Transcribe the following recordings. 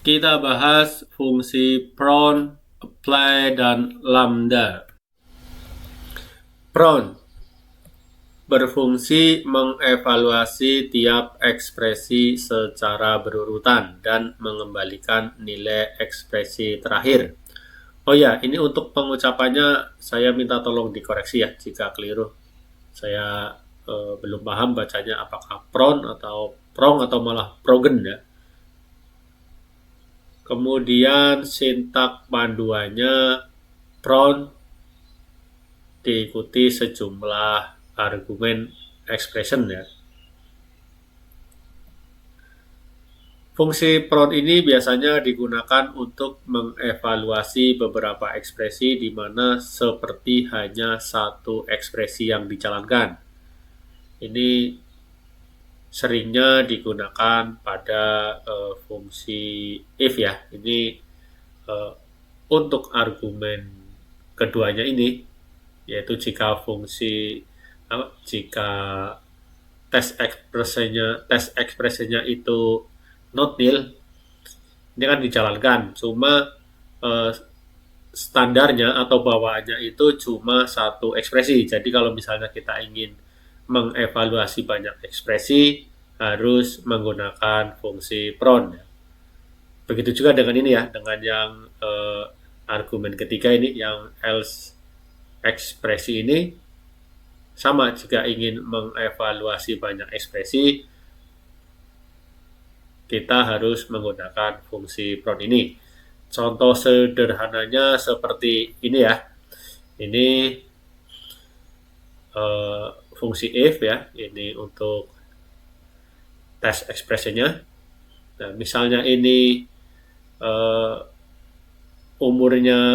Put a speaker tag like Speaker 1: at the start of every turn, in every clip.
Speaker 1: Kita bahas fungsi prown, apply, dan lambda. Prown berfungsi mengevaluasi tiap ekspresi secara berurutan dan mengembalikan nilai ekspresi terakhir. Oh ya, ini untuk pengucapannya saya minta tolong dikoreksi ya jika keliru. Saya belum paham bacanya apakah prown atau prong atau malah progen ya. Kemudian sintak panduannya prown diikuti sejumlah argumen expression ya. Fungsi prown ini biasanya digunakan untuk mengevaluasi beberapa ekspresi di mana seperti hanya satu ekspresi yang dijalankan. Ini seringnya digunakan pada fungsi if ya. Ini untuk argumen keduanya ini, yaitu jika tes ekspresinya itu not nil, ini kan dijalankan, cuma standarnya atau bawaannya itu cuma satu ekspresi. Jadi kalau misalnya kita ingin mengevaluasi banyak ekspresi, harus menggunakan fungsi prown. Begitu juga dengan ini ya, dengan yang argumen ketiga ini, yang else ekspresi ini sama. Jika ingin mengevaluasi banyak ekspresi, kita harus menggunakan fungsi prown ini. Contoh sederhananya seperti ini ya. Ini fungsi if ya, ini untuk tes ekspresinya. Nah, misalnya ini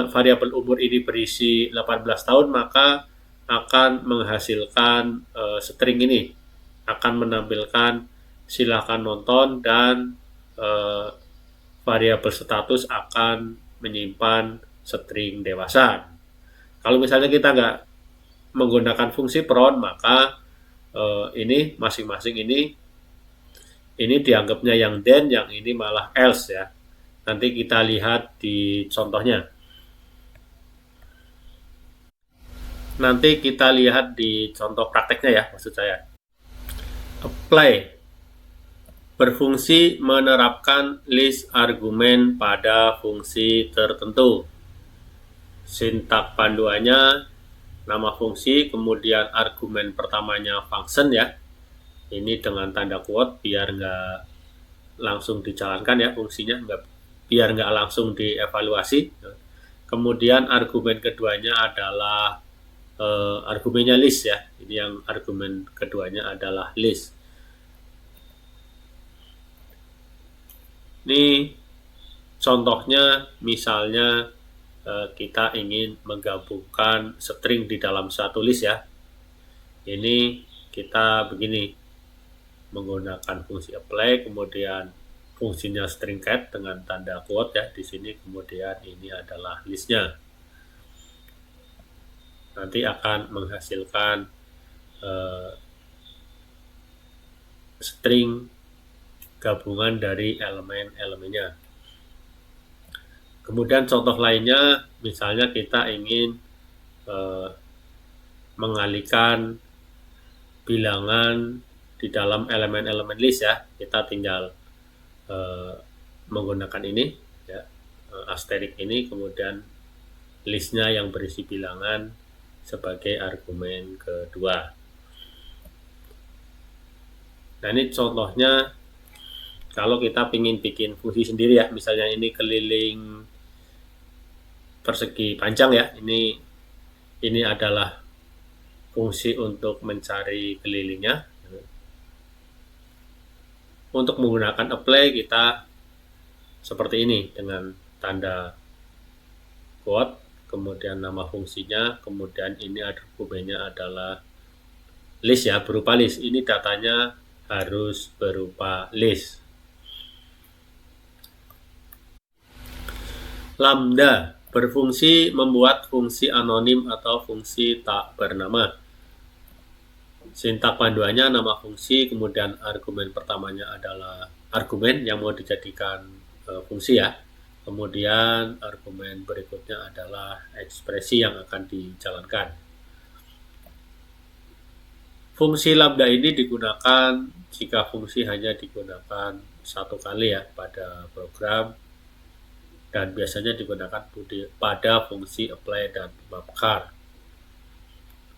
Speaker 1: variabel umur ini berisi 18 tahun, maka akan menghasilkan string ini, akan menampilkan silakan nonton, dan variabel status akan menyimpan string dewasa. Kalau misalnya kita nggak menggunakan fungsi prown, maka ini masing-masing ini dianggapnya yang then, yang ini malah else ya. Nanti kita lihat di contohnya. Nanti kita lihat di contoh prakteknya ya, maksud saya. Apply berfungsi menerapkan list argumen pada fungsi tertentu. Sintak panduannya nama fungsi, kemudian argumen pertamanya function ya. Ini dengan tanda quote biar nggak langsung dijalankan ya fungsinya, biar nggak langsung dievaluasi. Kemudian argumen keduanya adalah argumennya list ya. Ini yang argumen keduanya adalah list. Ini contohnya, misalnya kita ingin menggabungkan string di dalam satu list ya. Ini kita begini, menggunakan fungsi apply, kemudian fungsinya string cat dengan tanda quote ya di sini, kemudian ini adalah listnya. Nanti akan menghasilkan string gabungan dari elemen-elemennya. Kemudian contoh lainnya, misalnya kita ingin mengalihkan bilangan di dalam elemen-elemen list ya. Kita tinggal menggunakan ini ya, asterik ini, kemudian listnya yang berisi bilangan sebagai argumen kedua. Nah, ini contohnya kalau kita ingin bikin fungsi sendiri ya. Misalnya ini keliling persegi panjang ya. Ini adalah fungsi untuk mencari kelilingnya. Untuk menggunakan apply, kita seperti ini dengan tanda quote, kemudian nama fungsinya, kemudian ini argumennya adalah list ya, berupa list. Ini datanya harus berupa list. Lambda berfungsi membuat fungsi anonim atau fungsi tak bernama. Sintak panduannya nama fungsi, kemudian argumen pertamanya adalah argumen yang mau dijadikan fungsi ya. Kemudian argumen berikutnya adalah ekspresi yang akan dijalankan. Fungsi lambda ini digunakan jika fungsi hanya digunakan satu kali ya pada program, dan biasanya digunakan pada fungsi apply dan mapcar.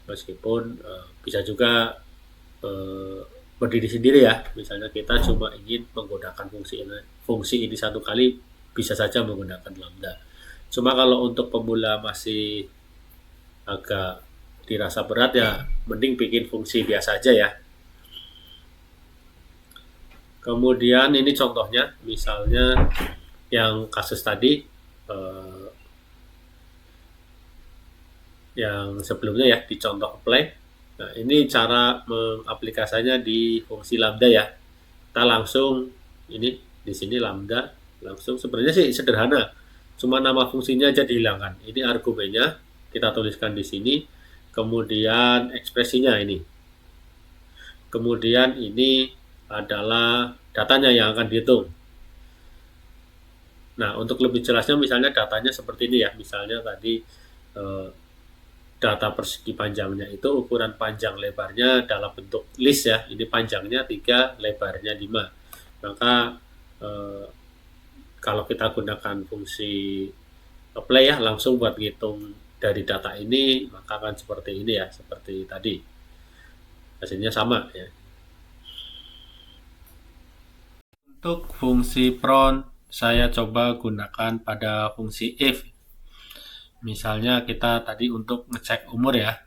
Speaker 1: Meskipun bisa juga berdiri sendiri ya, misalnya kita cuma ingin menggunakan fungsi ini satu kali, bisa saja menggunakan lambda. Cuma kalau untuk pemula masih agak dirasa berat ya, mending bikin fungsi biasa aja ya. Kemudian ini contohnya, misalnya yang kasus tadi yang sebelumnya ya, di contoh apply. Nah, ini cara mengaplikasinya di fungsi lambda ya. Kita langsung ini di sini lambda langsung, sebenarnya sih sederhana, cuma nama fungsinya aja dihilangkan. Ini argumennya kita tuliskan di sini, kemudian ekspresinya ini, kemudian ini adalah datanya yang akan dihitung. Nah, untuk lebih jelasnya misalnya datanya seperti ini ya, misalnya tadi data persegi panjangnya itu ukuran panjang lebarnya dalam bentuk list ya, ini panjangnya 3, lebarnya 5. Maka kalau kita gunakan fungsi apply ya, langsung buat ngitung dari data ini, maka akan seperti ini ya, seperti tadi. Hasilnya sama ya. Untuk fungsi pront, saya coba gunakan pada fungsi if. Misalnya kita tadi untuk ngecek umur ya,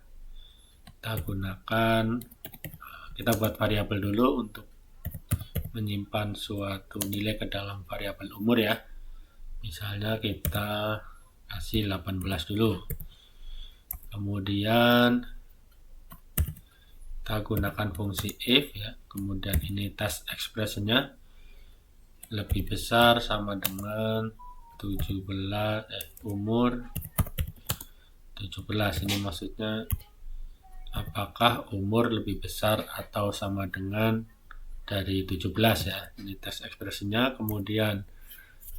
Speaker 1: kita buat variabel dulu untuk menyimpan suatu nilai ke dalam variabel umur ya. Misalnya kita kasih 18 dulu. Kemudian kita gunakan fungsi if ya. Kemudian ini test expressionnya lebih besar sama dengan 17 umur 17. Ini maksudnya apakah umur lebih besar atau sama dengan dari 17 ya. Ini test expressionnya. Kemudian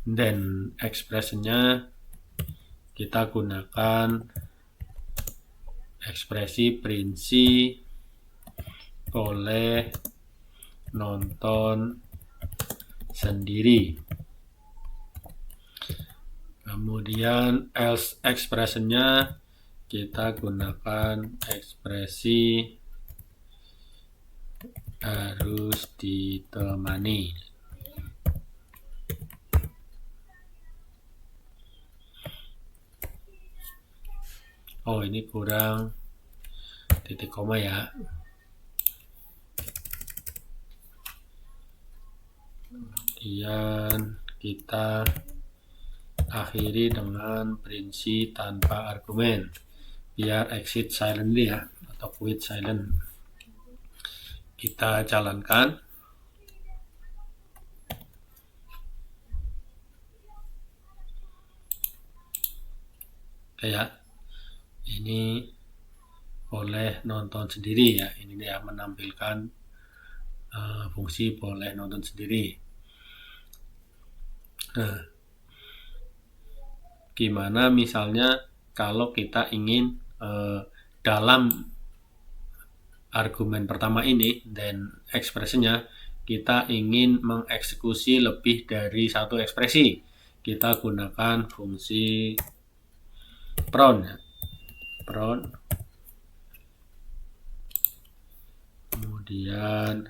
Speaker 1: then expressionnya kita gunakan ekspresi Princi boleh nonton sendiri. Kemudian else expressionnya kita gunakan ekspresi harus ditemani. Oh, ini kurang titik koma ya. Kemudian kita akhiri dengan Princi tanpa argumen, biar exit silently ya, atau quit silent. Kita jalankan. Oke ya, ini boleh nonton sendiri ya. Ini ya, menampilkan fungsi boleh nonton sendiri. Nah, gimana misalnya kalau kita ingin dalam argumen pertama ini dan ekspresinya kita ingin mengeksekusi lebih dari satu ekspresi, kita gunakan fungsi pront ya. Pront. Kemudian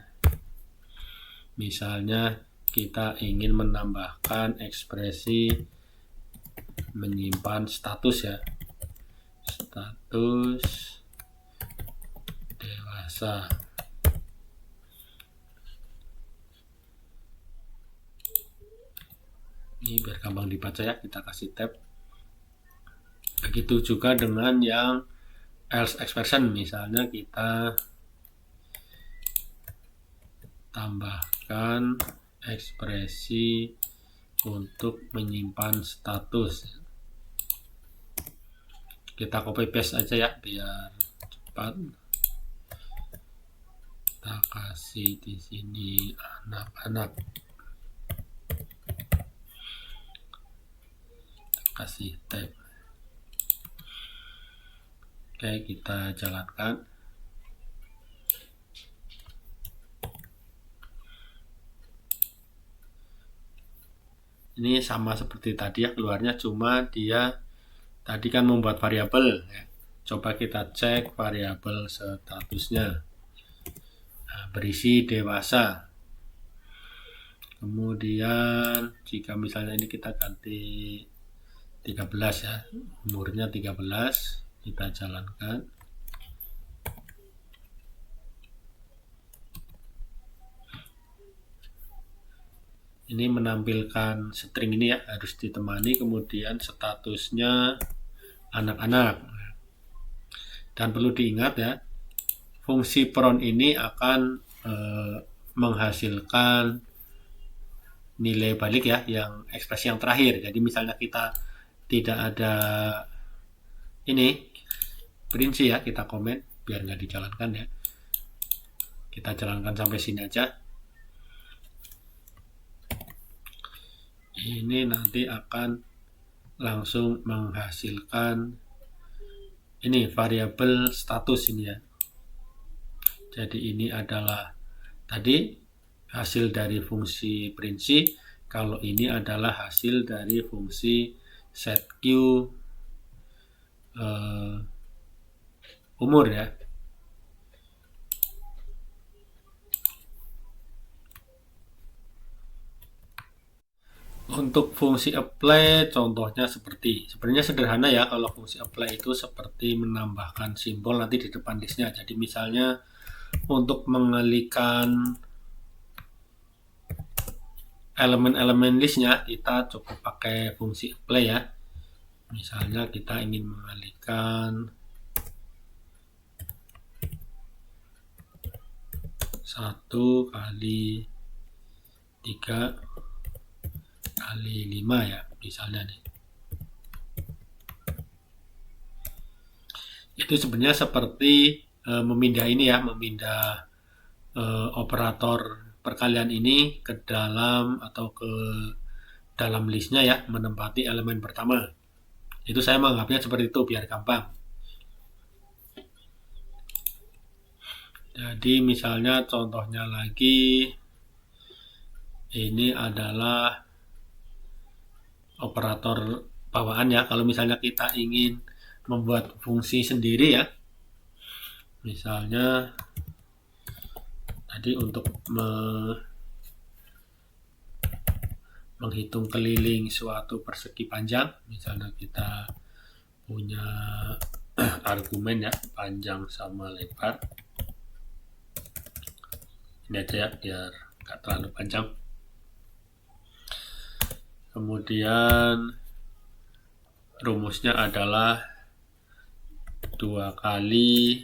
Speaker 1: misalnya kita ingin menambahkan ekspresi menyimpan status ya, status dewasa. Ini biar gampang dibaca ya, kita kasih tab. Begitu juga dengan yang else expression, misalnya kita tambahkan ekspresi untuk menyimpan status. Kita copy paste aja ya biar cepat. Kita kasih di sini anak-anak. kasih tab. Oke, kita jalankan. Ini sama seperti tadi ya, keluarnya cuma dia tadi kan membuat variabel ya. Coba kita cek variabel statusnya. Nah, berisi dewasa. Kemudian jika misalnya ini kita ganti 13 ya, umurnya 13, kita jalankan. Ini menampilkan string ini ya, harus ditemani, kemudian statusnya anak-anak. Dan perlu diingat ya, fungsi print ini akan menghasilkan nilai balik ya, yang ekspresi yang terakhir. Jadi misalnya kita tidak ada ini prinsip ya, kita komen biar nggak dijalankan ya. Kita jalankan sampai sini aja. Ini nanti akan langsung menghasilkan ini variabel status ini ya. Jadi ini adalah tadi hasil dari fungsi prinsip. Kalau ini adalah hasil dari fungsi setQ umur ya. Untuk fungsi apply contohnya sebenarnya sederhana ya. Kalau fungsi apply itu seperti menambahkan simbol nanti di depan listnya. Jadi misalnya untuk mengalihkan elemen-elemen listnya kita cukup pakai fungsi apply ya. Misalnya kita ingin mengalihkan 1 kali 3 kali 5 ya, misalnya nih. Itu sebenarnya seperti memindah ini ya, memindah operator perkalian ini ke dalam atau ke dalam listnya ya, menempati elemen pertama. Itu saya menganggapnya seperti itu biar gampang. Jadi misalnya contohnya lagi, ini adalah operator bawaan ya. Kalau misalnya kita ingin membuat fungsi sendiri ya, misalnya tadi untuk menghitung keliling suatu persegi panjang, misalnya kita punya argumen ya, panjang sama lebar. Ini aja ya, biar nggak terlalu panjang. Kemudian rumusnya adalah 2 kali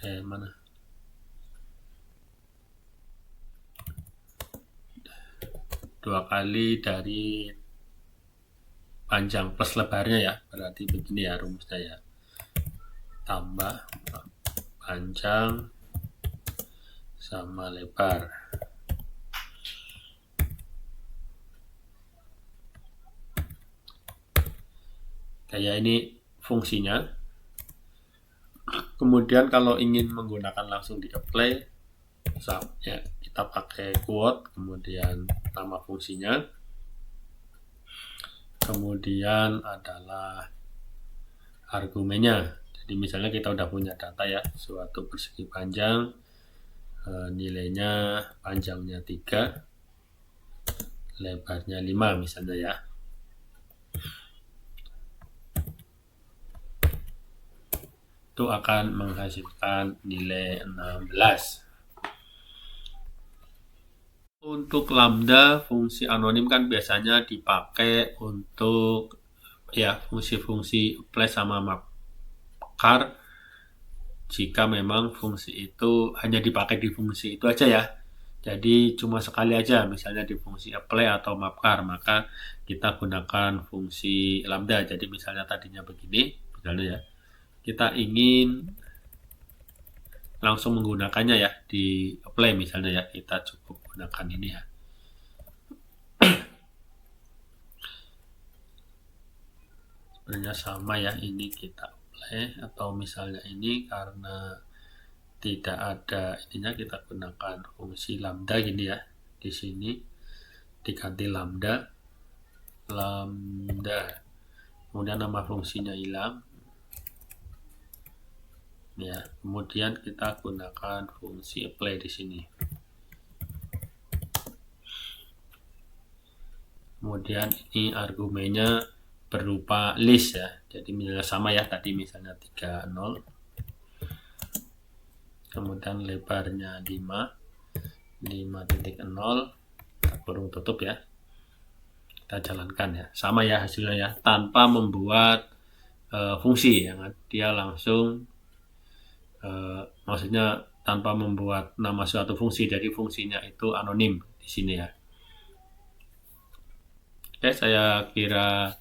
Speaker 1: 2 kali dari panjang plus lebarnya ya, berarti begini ya rumusnya ya, tambah panjang sama lebar. Kayak ini fungsinya. Kemudian kalau ingin menggunakan langsung di apply ya, kita pakai quote, kemudian nama fungsinya, kemudian adalah argumennya. Jadi misalnya kita udah punya data ya, suatu persegi panjang, nilainya panjangnya 3, lebarnya 5 misalnya ya. Itu akan menghasilkan nilai 16. Untuk lambda, fungsi anonim kan biasanya dipakai untuk ya fungsi-fungsi apply sama mapkar. Jika memang fungsi itu hanya dipakai di fungsi itu aja ya. Jadi cuma sekali aja, misalnya di fungsi apply atau mapkar, maka kita gunakan fungsi lambda. Jadi misalnya tadinya begini, misalnya ya, kita ingin langsung menggunakannya ya di apply misalnya ya, kita cukup gunakan ini ya. misalnya sama ya, ini kita boleh, atau misalnya ini karena tidak ada ininya kita gunakan fungsi lambda gini ya. Di sini diganti lambda, kemudian nama fungsinya hilang ya. Kemudian kita gunakan fungsi apply di sini. Kemudian ini argumennya berupa list ya. Jadi misalnya sama ya, tadi misalnya 30. Kemudian lebarnya 5.0, kurung tutup ya. Kita jalankan ya. Sama ya hasilnya ya, tanpa membuat fungsi yang dia langsung maksudnya tanpa membuat nama suatu fungsi, jadi fungsinya itu anonim di sini ya. Oke, saya kira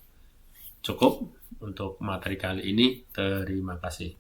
Speaker 1: cukup untuk materi kali ini. Terima kasih.